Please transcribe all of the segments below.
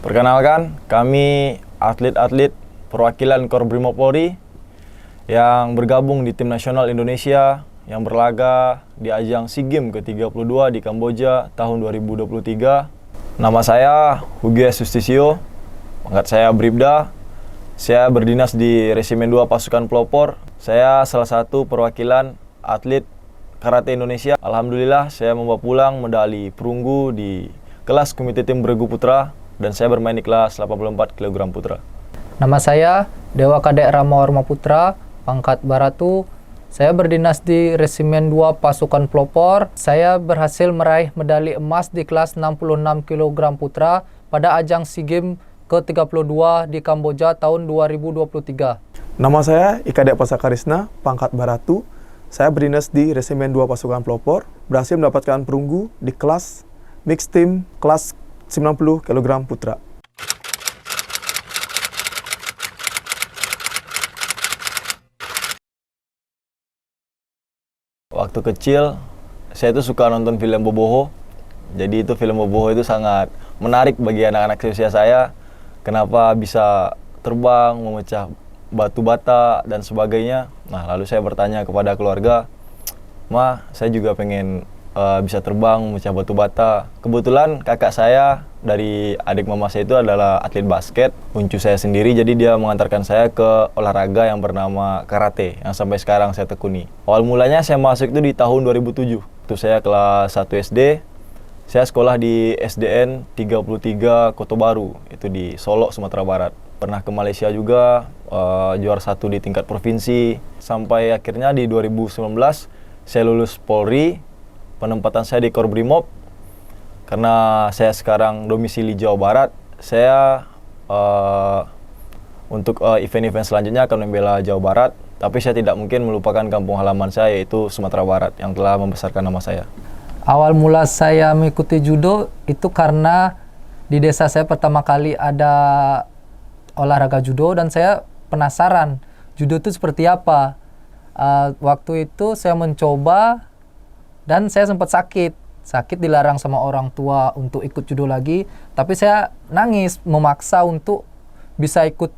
Perkenalkan, kami atlet-atlet perwakilan Korbrimob Polri yang bergabung di tim nasional Indonesia yang berlaga di ajang SEA Games ke-32 di Kamboja tahun 2023. Nama saya Hugyes Justisio, pangkat saya Bribda. Saya berdinas di Resimen 2 Pasukan Pelopor. Saya salah satu perwakilan atlet karate Indonesia. Alhamdulillah saya membawa pulang medali perunggu di kelas Komite Tim Bergu Putra dan saya bermain di kelas 84 kg putra. Nama saya Dewa Kadek Ramawarma Putra, pangkat Baratu. Saya berdinas di Resimen 2 Pasukan Pelopor. Saya berhasil meraih medali emas di kelas 66 kg putra pada ajang SEA Games ke-32 di Kamboja tahun 2023. Nama saya Ikadek Pasakarisna, pangkat Baratu. Saya berdinas di Resimen 2 Pasukan Pelopor, berhasil mendapatkan perunggu di kelas Mixed Team kelas 90 kg putra. Waktu kecil, saya itu suka nonton film Boboho. Jadi itu film Boboho itu sangat menarik bagi anak-anak seusia saya. Kenapa bisa terbang, memecah batu bata, dan sebagainya. Nah, lalu saya bertanya kepada keluarga, "Ma, saya juga pengen bisa terbang, memecah batu bata." Kebetulan kakak saya dari adik mama saya itu adalah atlet basket, uncu saya sendiri, jadi dia mengantarkan saya ke olahraga yang bernama karate, yang sampai sekarang saya tekuni. Awal mulanya saya masuk itu di tahun 2007. Itu saya kelas 1 SD, saya sekolah di SDN 33 Koto Baru, itu di Solok, Sumatera Barat. Pernah ke Malaysia juga, juara 1 di tingkat provinsi, sampai akhirnya di 2019 saya lulus Polri. Penempatan saya di Korbrimob, karena saya sekarang domisili Jawa Barat. Saya untuk event-event selanjutnya akan membela Jawa Barat, tapi saya tidak mungkin melupakan kampung halaman saya, yaitu Sumatera Barat, yang telah membesarkan nama saya. Awal mula saya mengikuti judo itu karena di desa saya pertama kali ada olahraga judo dan saya penasaran judo itu seperti apa. Waktu itu saya mencoba dan saya sempat sakit dilarang sama orang tua untuk ikut judo lagi, tapi saya nangis memaksa untuk bisa ikut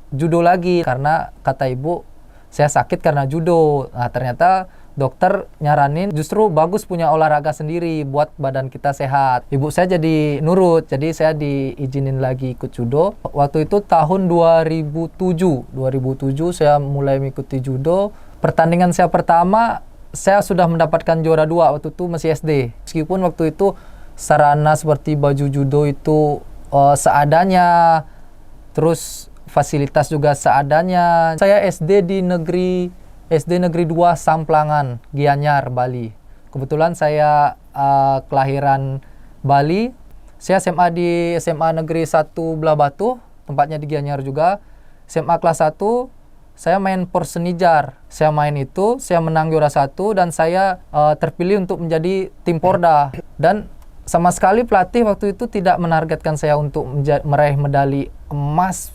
judo lagi karena kata ibu saya sakit karena judo. Nah, ternyata dokter nyaranin justru bagus punya olahraga sendiri buat badan kita sehat. Ibu saya jadi nurut, jadi saya diizinin lagi ikut judo. Waktu itu tahun 2007 saya mulai mengikuti judo. Pertandingan saya pertama saya sudah mendapatkan juara 2, waktu itu masih SD. Meskipun waktu itu sarana seperti baju judo itu seadanya, terus fasilitas juga seadanya. Saya SD di SD Negeri 2 Samplangan, Gianyar, Bali. Kebetulan saya kelahiran Bali. Saya SMA di SMA Negeri 1 Belah Batu, tempatnya di Gianyar juga. SMA kelas 1, saya main Persenijar. Saya main itu, saya menang juara 1 dan saya terpilih untuk menjadi tim Porda. Dan sama sekali pelatih waktu itu tidak menargetkan saya untuk meraih medali emas.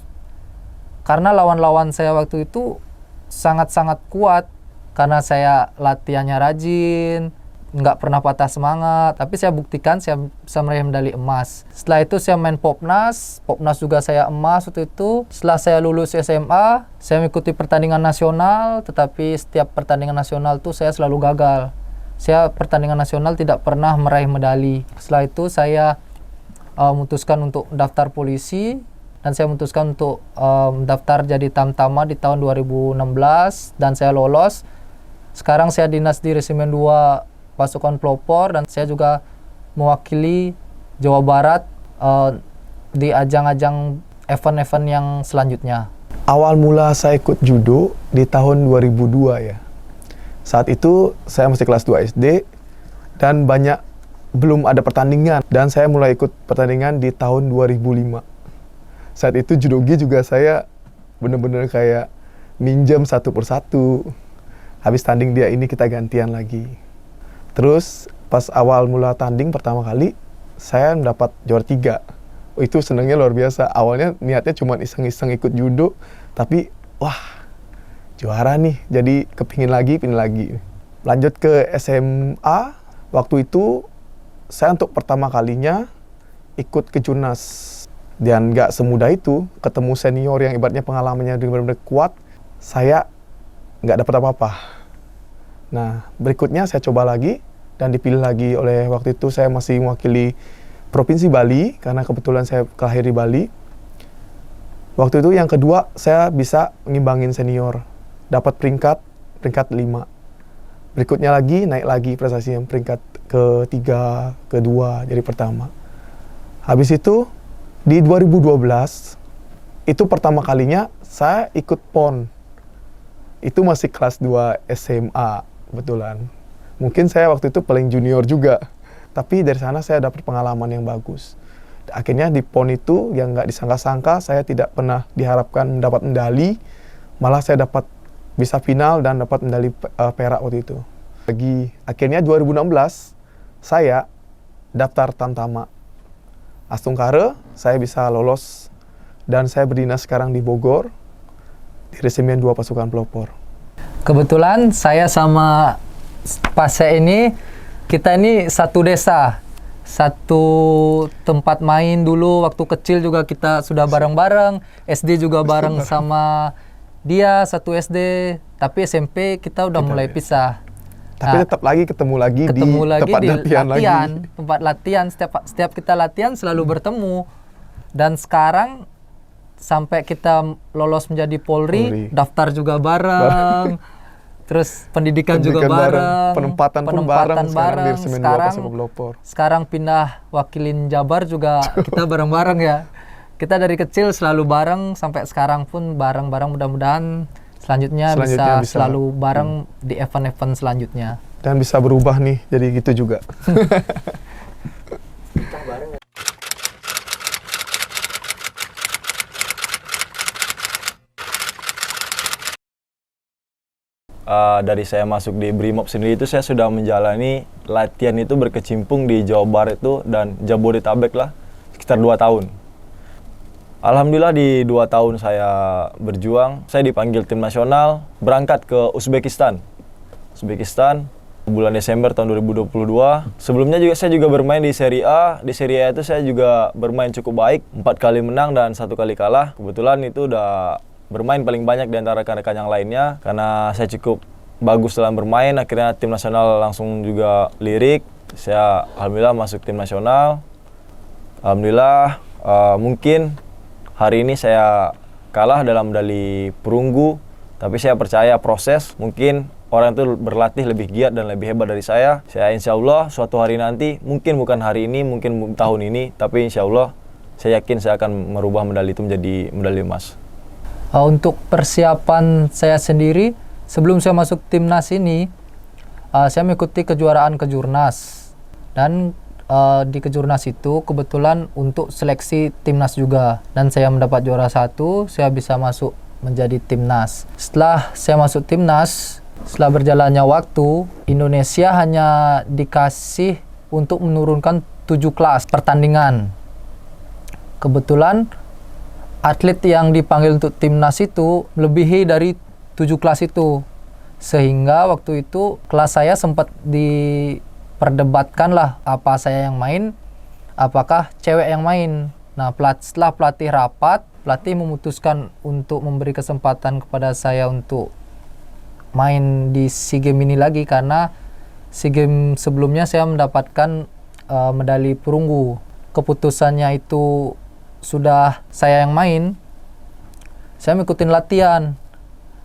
Karena lawan-lawan saya waktu itu sangat-sangat kuat. Karena saya latihannya rajin, nggak pernah patah semangat. Tapi saya buktikan saya bisa meraih medali emas. Setelah itu saya main Popnas juga saya emas waktu itu. Setelah saya lulus SMA, saya mengikuti pertandingan nasional, tetapi setiap pertandingan nasional tuh saya selalu gagal. Saya pertandingan nasional tidak pernah meraih medali. Setelah itu saya memutuskan untuk daftar polisi dan saya memutuskan untuk daftar jadi Tamtama di tahun 2016 dan saya lolos. Sekarang saya dinas di Resimen 2 Pasukan Pelopor dan saya juga mewakili Jawa Barat di ajang-ajang event-event yang selanjutnya. Awal mula saya ikut judo di tahun 2002 ya. Saat itu saya masih kelas 2 SD dan belum ada pertandingan dan saya mulai ikut pertandingan di tahun 2005. Saat itu judogi juga saya benar-benar kayak minjem satu persatu. Habis tanding dia ini kita gantian lagi. Terus pas awal mula tanding pertama kali, saya mendapat juara 3. Itu senangnya luar biasa. Awalnya niatnya cuma iseng-iseng ikut judo, tapi wah juara nih, jadi kepingin lagi. Lanjut ke SMA, waktu itu saya untuk pertama kalinya ikut kejurnas Dan nggak semudah itu, ketemu senior yang ibaratnya pengalamannya benar-benar kuat, saya nggak dapat apa-apa. Nah, berikutnya saya coba lagi, dan dipilih lagi oleh waktu itu saya masih mewakili Provinsi Bali, karena kebetulan saya kelahir di Bali. Waktu itu yang kedua, saya bisa ngimbangin senior, dapat peringkat 5. Berikutnya lagi, naik lagi prestasi yang peringkat ketiga, kedua, jadi pertama. Habis itu, di 2012, itu pertama kalinya saya ikut PON. Itu masih kelas 2 SMA, kebetulan. Mungkin saya waktu itu paling junior juga. Tapi dari sana saya dapat pengalaman yang bagus. Akhirnya di PON itu, yang nggak disangka-sangka, saya tidak pernah diharapkan mendapat medali. Malah saya dapat bisa final dan dapat medali perak waktu itu. Akhirnya 2016, saya daftar Tamtama Astungkare, saya bisa lolos dan saya berdinas sekarang di Bogor di Resimen 2 Pasukan Pelopor. Kebetulan saya sama Pasek ini, kita ini satu desa, satu tempat main dulu waktu kecil juga kita sudah bareng-bareng, SD juga bareng sama dia satu SD, tapi SMP kita udah mulai pisah. Tapi tetap lagi ketemu lagi di tempat latihan. Tempat latihan, setiap kita latihan selalu bertemu. Dan sekarang sampai kita lolos menjadi Polri. Daftar juga bareng. Terus pendidikan juga bareng. Penempatan pun bareng. Sekarang pindah wakilin Jabar juga kita bareng-bareng ya. Kita dari kecil selalu bareng sampai sekarang pun bareng-bareng, mudah-mudahan selanjutnya bisa selalu bareng di event-event selanjutnya. Dan bisa berubah nih, jadi gitu juga. Dari saya masuk di Brimob sendiri itu saya sudah menjalani latihan itu berkecimpung di Jawa Barat itu dan Jabodetabek lah, sekitar 2 tahun. Alhamdulillah di 2 tahun saya berjuang, saya dipanggil tim nasional, berangkat ke Uzbekistan bulan Desember tahun 2022. Sebelumnya juga saya juga bermain di Serie A. Di Serie A itu saya juga bermain cukup baik, 4 kali menang dan 1 kali kalah. Kebetulan itu udah bermain paling banyak di antara rekan-rekan yang lainnya, karena saya cukup bagus dalam bermain. Akhirnya tim nasional langsung juga lirik. Saya alhamdulillah masuk tim nasional. Alhamdulillah mungkin hari ini saya kalah dalam medali perunggu, tapi saya percaya proses. Mungkin orang itu berlatih lebih giat dan lebih hebat dari saya. Saya insya Allah suatu hari nanti, mungkin bukan hari ini, mungkin tahun ini, tapi insya Allah saya yakin saya akan merubah medali itu menjadi medali emas. Untuk persiapan saya sendiri, sebelum saya masuk timnas ini, saya mengikuti kejuaraan kejurnas. Dan di kejurnas itu kebetulan untuk seleksi timnas juga, dan saya mendapat juara 1, saya bisa masuk menjadi timnas. Setelah saya masuk timnas, setelah berjalannya waktu, Indonesia hanya dikasih untuk menurunkan 7 kelas pertandingan. Kebetulan atlet yang dipanggil untuk timnas itu melebihi dari 7 kelas itu, sehingga waktu itu kelas saya sempat diperdebatkan lah, apa saya yang main, apakah cewek yang main. Nah, setelah pelatih rapat, pelatih memutuskan untuk memberi kesempatan kepada saya untuk main di SEA Games ini lagi, karena SEA Games sebelumnya saya mendapatkan medali perunggu. Keputusannya itu sudah saya yang main, saya mengikuti latihan.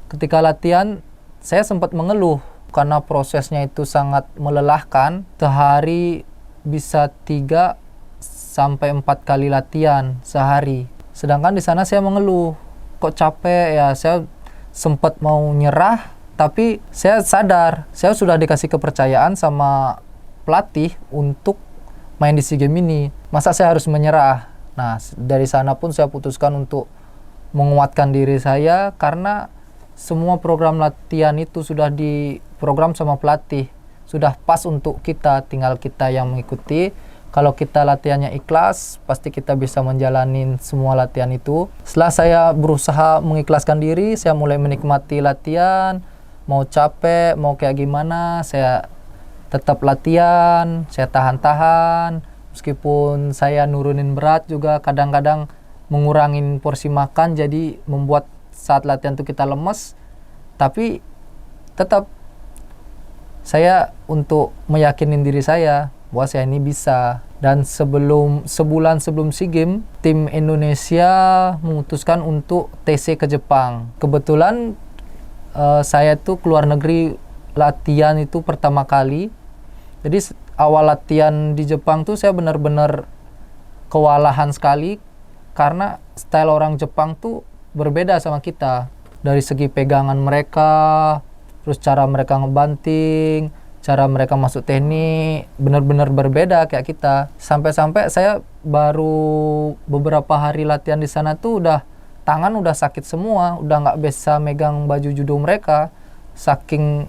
Ketika latihan, saya sempat mengeluh karena prosesnya itu sangat melelahkan. Sehari bisa 3 sampai 4 kali latihan sehari. Sedangkan di sana saya mengeluh, kok capek ya. Saya sempat mau nyerah, tapi saya sadar saya sudah dikasih kepercayaan sama pelatih untuk main di SEA Games ini. Masa saya harus menyerah? Nah, dari sana pun saya putuskan untuk menguatkan diri saya, karena semua program latihan itu sudah diprogram sama pelatih. Sudah pas untuk kita, tinggal kita yang mengikuti. Kalau kita latihannya ikhlas, pasti kita bisa menjalani semua latihan itu. Setelah saya berusaha mengikhlaskan diri, saya mulai menikmati latihan. Mau capek, mau kayak gimana, saya tetap latihan, saya tahan-tahan. Meskipun saya nurunin berat juga, kadang-kadang mengurangin porsi makan, jadi membuat saat latihan tuh kita lemes. Tapi tetap saya untuk meyakinin diri saya bahwa saya ini bisa. Dan sebulan sebelum SEA Games, tim Indonesia memutuskan untuk TC ke Jepang. Kebetulan saya tuh keluar negeri latihan itu pertama kali. Jadi awal latihan di Jepang tuh saya benar-benar kewalahan sekali karena style orang Jepang tuh berbeda sama kita. Dari segi pegangan mereka, terus cara mereka ngebanting, cara mereka masuk teknik, benar-benar berbeda kayak kita. Sampai-sampai saya baru beberapa hari latihan di sana tuh tangan udah sakit semua, udah nggak bisa megang baju judo mereka, saking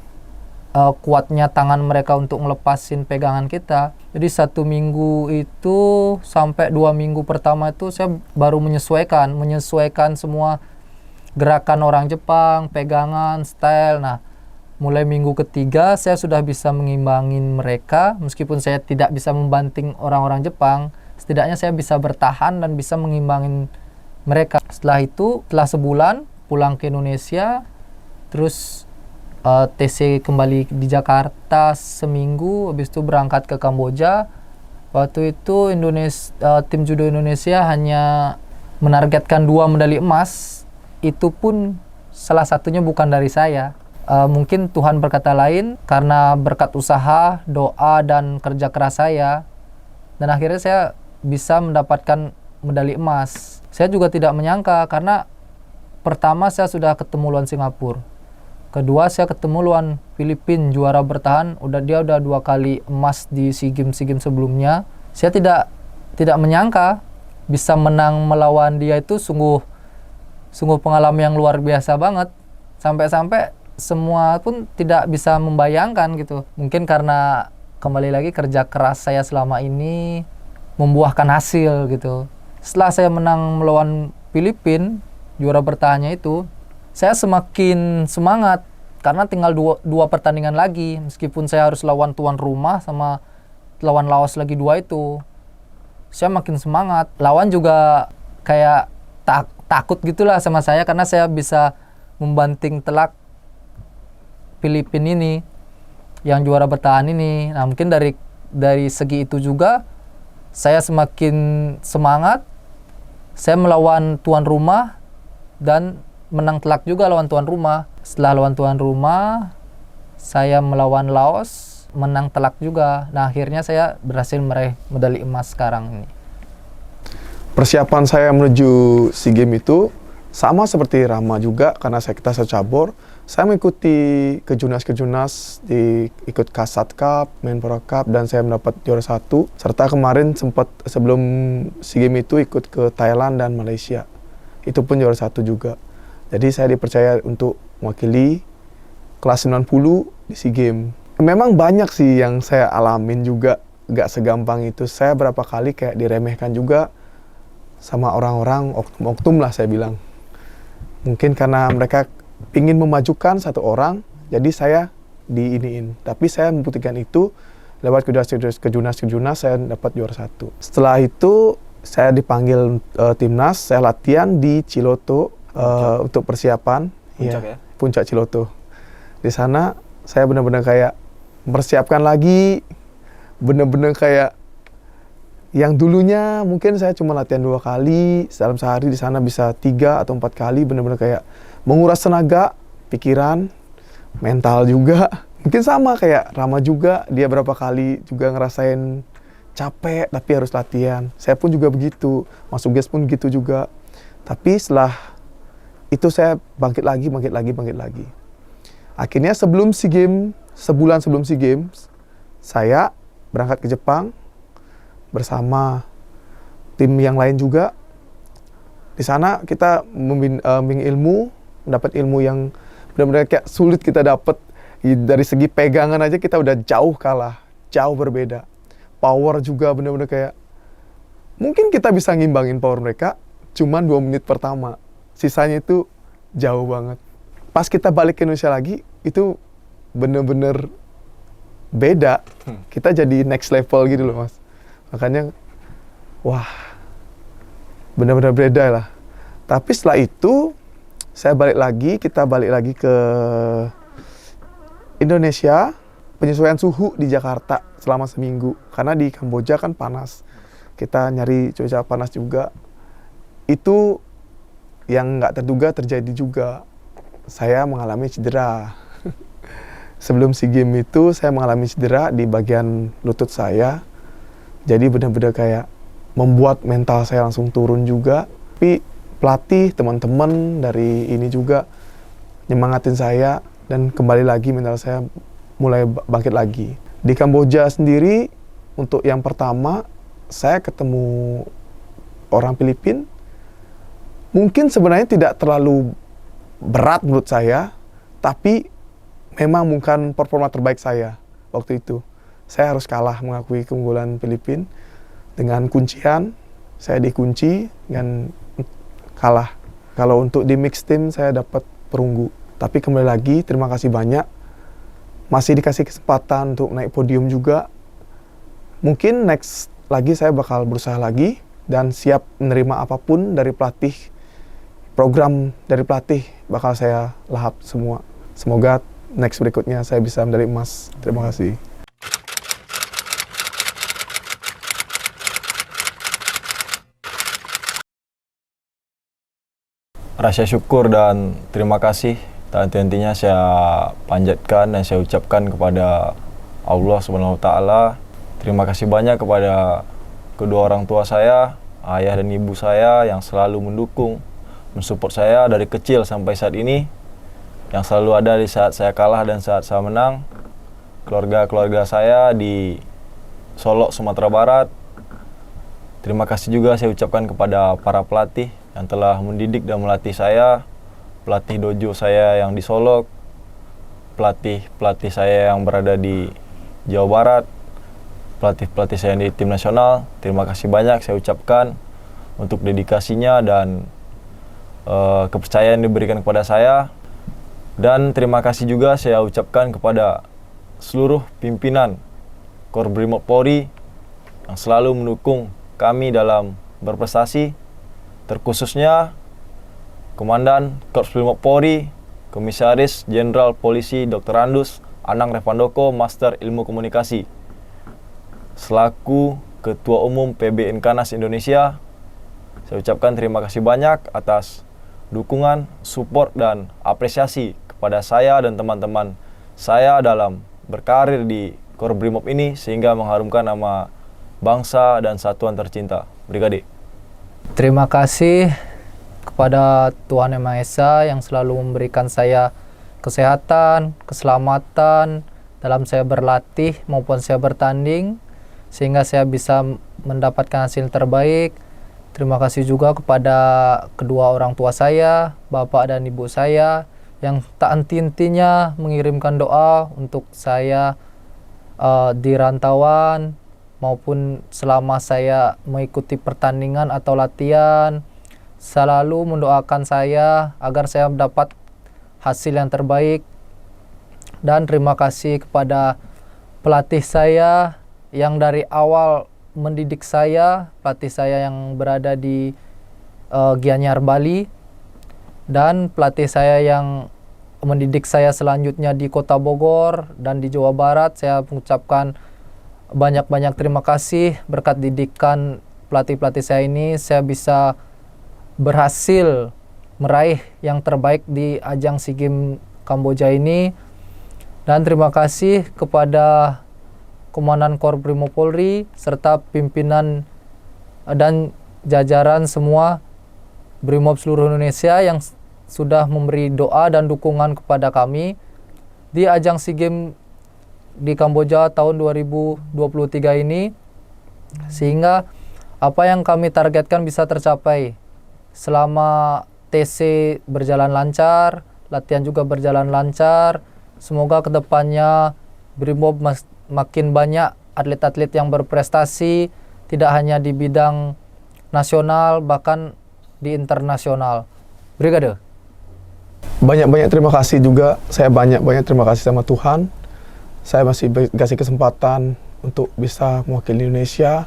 kuatnya tangan mereka untuk ngelepasin pegangan kita. Jadi 1 minggu itu sampai 2 minggu pertama itu saya baru menyesuaikan semua gerakan orang Jepang, pegangan, style. Nah, mulai minggu ketiga saya sudah bisa mengimbangin mereka, meskipun saya tidak bisa membanting orang-orang Jepang, setidaknya saya bisa bertahan dan bisa mengimbangin mereka. Setelah itu, setelah sebulan pulang ke Indonesia, terus TC kembali di Jakarta seminggu, habis itu berangkat ke Kamboja. Waktu itu tim judo Indonesia hanya menargetkan 2 medali emas, itu pun salah satunya bukan dari saya. Mungkin Tuhan berkata lain karena berkat usaha, doa, dan kerja keras saya, dan akhirnya saya bisa mendapatkan medali emas. Saya juga tidak menyangka karena pertama saya sudah ketemu lawan Singapura, kedua saya ketemu lawan Filipina, juara bertahan, dia udah 2 kali emas di SEA Games sebelumnya. Saya tidak menyangka bisa menang melawan dia, itu sungguh pengalaman yang luar biasa banget. Sampai-sampai semua pun tidak bisa membayangkan gitu. Mungkin karena kembali lagi kerja keras saya selama ini membuahkan hasil gitu. Setelah saya menang melawan Filipina, juara bertahannya itu, saya semakin semangat karena tinggal dua pertandingan lagi. Meskipun saya harus lawan tuan rumah sama lawan Laos lagi 2 itu, saya makin semangat. Lawan juga kayak takut gitulah sama saya karena saya bisa membanting telak Filipina ini yang juara bertahan ini. Nah, mungkin dari segi itu juga saya semakin semangat. Saya melawan tuan rumah dan menang telak juga lawan tuan rumah. Setelah lawan tuan rumah, saya melawan Laos, menang telak juga. Nah, akhirnya saya berhasil meraih medali emas sekarang ini. Persiapan saya menuju SEA Games itu sama seperti Rama juga, karena kita secabur. Saya mengikuti kejurnas, ikut Kasat Cup, Menpora Cup, dan saya mendapat juara 1. Serta kemarin sempat sebelum SEA Games itu ikut ke Thailand dan Malaysia. Itu pun juara 1 juga. Jadi saya dipercaya untuk mewakili kelas 90 di SEA Games. Memang banyak sih yang saya alamin juga, gak segampang itu. Saya berapa kali kayak diremehkan juga sama orang-orang, oknum lah saya bilang. Mungkin karena mereka ingin memajukan satu orang, jadi saya diiniin. Tapi saya membuktikan itu lewat kejurnas saya dapat juara 1. Setelah itu saya dipanggil timnas, saya latihan di Ciloto untuk persiapan. Puncak ya? Puncak Ciloto. Di sana saya benar-benar kayak mempersiapkan lagi, benar-benar kayak yang dulunya mungkin saya cuma latihan 2 kali dalam sehari, di sana bisa 3 atau 4 kali, benar-benar kayak menguras tenaga, pikiran, mental juga. Mungkin sama kayak Rama juga, dia berapa kali juga ngerasain capek tapi harus latihan. Saya pun juga begitu, Mas Uges pun gitu juga. Tapi setelah itu saya bangkit lagi. Akhirnya sebelum SEA Games, sebulan sebelum SEA Games, saya berangkat ke Jepang bersama tim yang lain juga. Di sana kita membimbing ilmu, mendapat ilmu yang benar-benar kayak sulit kita dapat. Dari segi pegangan aja kita udah jauh kalah, jauh berbeda. Power juga benar-benar kayak, mungkin kita bisa ngimbangin power mereka cuman 2 menit pertama. Sisanya itu jauh banget. Pas kita balik ke Indonesia lagi, itu benar-benar beda. Kita jadi next level gitu loh, Mas. Makanya, wah, benar-benar beda lah. Tapi setelah itu kita balik lagi ke Indonesia, penyesuaian suhu di Jakarta selama seminggu. Karena di Kamboja kan panas. Kita nyari cuaca panas juga. Itu yang nggak terduga terjadi juga. Saya mengalami cedera. Sebelum SEA Games itu saya mengalami cedera di bagian lutut saya. Jadi benar-benar kayak membuat mental saya langsung turun juga. Tapi pelatih, teman-teman dari ini juga nyemangatin saya dan kembali lagi mental saya mulai bangkit lagi. Di Kamboja sendiri untuk yang pertama saya ketemu orang Filipina. Mungkin sebenarnya tidak terlalu berat menurut saya, tapi memang bukan performa terbaik saya waktu itu. Saya harus kalah mengakui keunggulan Filipina dengan kuncian. Saya dikunci dan kalah. Kalau untuk di mix team saya dapat perunggu. Tapi kembali lagi terima kasih banyak. Masih dikasih kesempatan untuk naik podium juga. Mungkin next lagi saya bakal berusaha lagi dan siap menerima apapun dari pelatih. Program dari pelatih bakal saya lahap semua. Semoga next berikutnya saya bisa medali emas. Terima kasih. Rasa syukur dan terima kasih tak henti-hentinya saya panjatkan dan saya ucapkan kepada Allah Subhanahu wa Ta'ala. Terima kasih banyak kepada kedua orang tua saya, ayah dan ibu saya yang selalu mendukung, mensupport saya dari kecil sampai saat ini, yang selalu ada di saat saya kalah dan saat saya menang. Keluarga saya di Solok, Sumatera Barat. Terima kasih juga saya ucapkan kepada para pelatih yang telah mendidik dan melatih saya, pelatih dojo saya yang di Solok, pelatih saya yang berada di Jawa Barat, pelatih saya yang di tim nasional. Terima kasih banyak saya ucapkan untuk dedikasinya dan kepercayaan yang diberikan kepada saya. Dan terima kasih juga saya ucapkan kepada seluruh pimpinan Korbrimob Polri yang selalu mendukung kami dalam berprestasi, terkhususnya Komandan Korps Brimob Polri, Komisaris Jenderal Polisi Dr. Andus Anang Revandoko, Master Ilmu Komunikasi, selaku Ketua Umum PB Inkanas Indonesia. Saya ucapkan terima kasih banyak atas dukungan, support, dan apresiasi kepada saya dan teman-teman saya dalam berkarir di Korbrimob ini sehingga mengharumkan nama bangsa dan satuan tercinta. Brigade. Terima kasih kepada Tuhan Yang Maha Esa yang selalu memberikan saya kesehatan, keselamatan dalam saya berlatih maupun saya bertanding sehingga saya bisa mendapatkan hasil terbaik. Terima kasih juga kepada kedua orang tua saya, bapak dan ibu saya yang tak henti-hentinya mengirimkan doa untuk saya di rantauan maupun selama saya mengikuti pertandingan atau latihan, selalu mendoakan saya agar saya mendapat hasil yang terbaik. Dan terima kasih kepada pelatih saya yang dari awal mendidik saya, pelatih saya yang berada di Gianyar, Bali, dan pelatih saya yang mendidik saya selanjutnya di Kota Bogor dan di Jawa Barat. Saya mengucapkan banyak-banyak terima kasih. Berkat didikan pelatih-pelatih saya ini, saya bisa berhasil meraih yang terbaik di ajang SEA Games Kamboja ini. Dan terima kasih kepada Komandan Korps Brimob Polri serta pimpinan dan jajaran semua Brimob seluruh Indonesia yang sudah memberi doa dan dukungan kepada kami di ajang SEA Games di Kamboja tahun 2023 ini, sehingga apa yang kami targetkan bisa tercapai. Selama TC berjalan lancar, latihan juga berjalan lancar. Semoga kedepannya Brimob makin banyak atlet-atlet yang berprestasi, tidak hanya di bidang nasional, bahkan di internasional. Brigade. Banyak-banyak terima kasih juga. Saya banyak-banyak terima kasih sama Tuhan. Saya masih dikasih kesempatan untuk bisa mewakili Indonesia.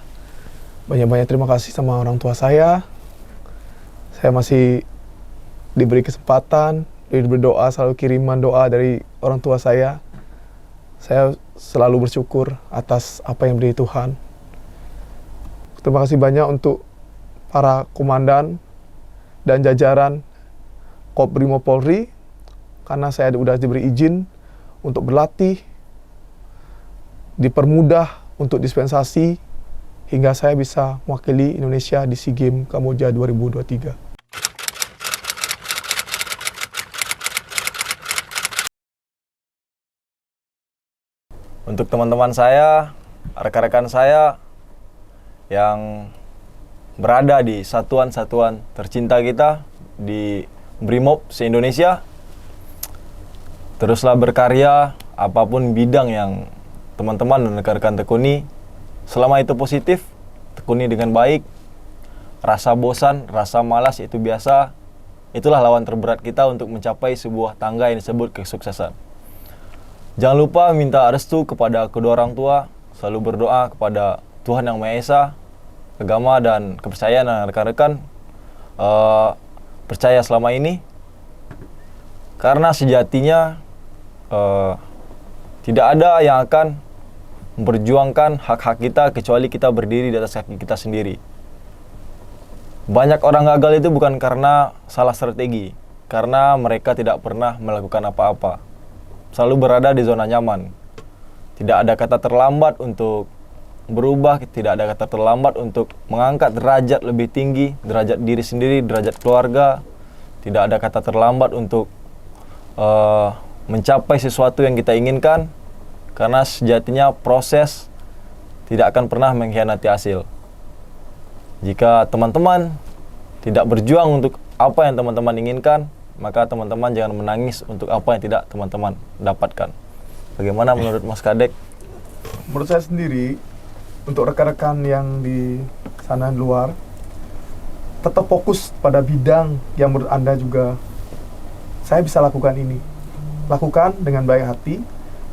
Banyak-banyak terima kasih sama orang tua saya Saya masih diberi kesempatan, diberi doa, selalu kiriman doa dari orang tua saya. Saya selalu bersyukur atas apa yang diberi Tuhan. Terima kasih banyak untuk para komandan dan jajaran Kobrimob Polri, karena saya sudah diberi izin untuk berlatih, dipermudah untuk dispensasi, hingga saya bisa mewakili Indonesia di SEA Games Kamboja 2023. Untuk teman-teman saya, rekan-rekan saya yang berada di satuan-satuan tercinta kita di Brimob se-Indonesia, teruslah berkarya apapun bidang yang teman-teman dan rekan-rekan tekuni. Selama itu positif, tekuni dengan baik. Rasa bosan, rasa malas itu biasa. Itulah lawan terberat kita untuk mencapai sebuah tangga yang disebut kesuksesan. Jangan lupa minta restu kepada kedua orang tua, selalu berdoa kepada Tuhan Yang Maha Esa, agama dan kepercayaan dan rekan-rekan percaya selama ini. Karena sejatinya tidak ada yang akan memperjuangkan hak-hak kita kecuali kita berdiri di atas kaki kita sendiri. Banyak orang gagal itu bukan karena salah strategi, karena mereka tidak pernah melakukan apa-apa. Selalu berada di zona nyaman. Tidak ada kata terlambat untuk berubah, tidak ada kata terlambat untuk mengangkat derajat lebih tinggi, derajat diri sendiri, derajat keluarga. Tidak ada kata terlambat untuk mencapai sesuatu yang kita inginkan, karena sejatinya proses tidak akan pernah mengkhianati hasil. Jika teman-teman tidak berjuang untuk apa yang teman-teman inginkan, maka teman-teman jangan menangis untuk apa yang tidak teman-teman dapatkan. Bagaimana menurut Mas Kadek? Menurut saya sendiri, untuk rekan-rekan yang di sana di luar, tetap fokus pada bidang yang menurut Anda juga saya bisa lakukan ini. Lakukan dengan baik hati,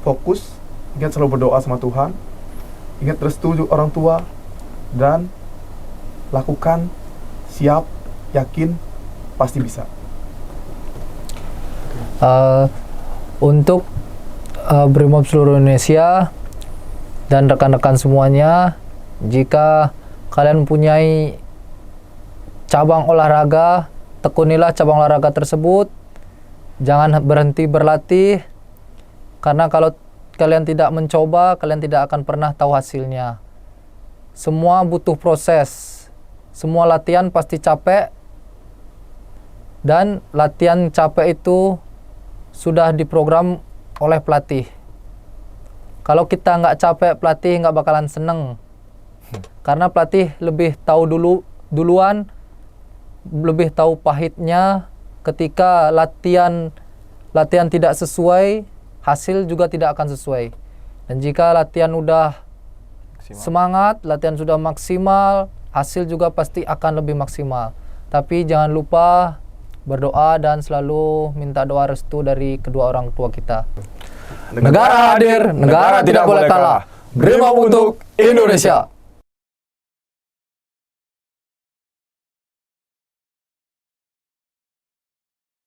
fokus, ingat selalu berdoa sama Tuhan, ingat restu orang tua, dan lakukan, siap, yakin, pasti bisa. Untuk Brimob seluruh Indonesia dan rekan-rekan semuanya, jika kalian mempunyai cabang olahraga, tekunilah cabang olahraga tersebut. Jangan berhenti berlatih, karena kalau kalian tidak mencoba, kalian tidak akan pernah tahu hasilnya. Semua butuh proses, semua latihan pasti capek, dan latihan capek itu sudah diprogram oleh pelatih. Kalau kita nggak capek, pelatih nggak bakalan seneng. Karena pelatih lebih tahu duluan, lebih tahu pahitnya. Ketika latihan tidak sesuai, hasil juga tidak akan sesuai. Dan jika latihan udah semangat, latihan sudah maksimal, hasil juga pasti akan lebih maksimal. Tapi jangan lupa berdoa dan selalu minta doa restu dari kedua orang tua kita. Negara hadir, negara tidak boleh kalah. Brimob untuk Indonesia.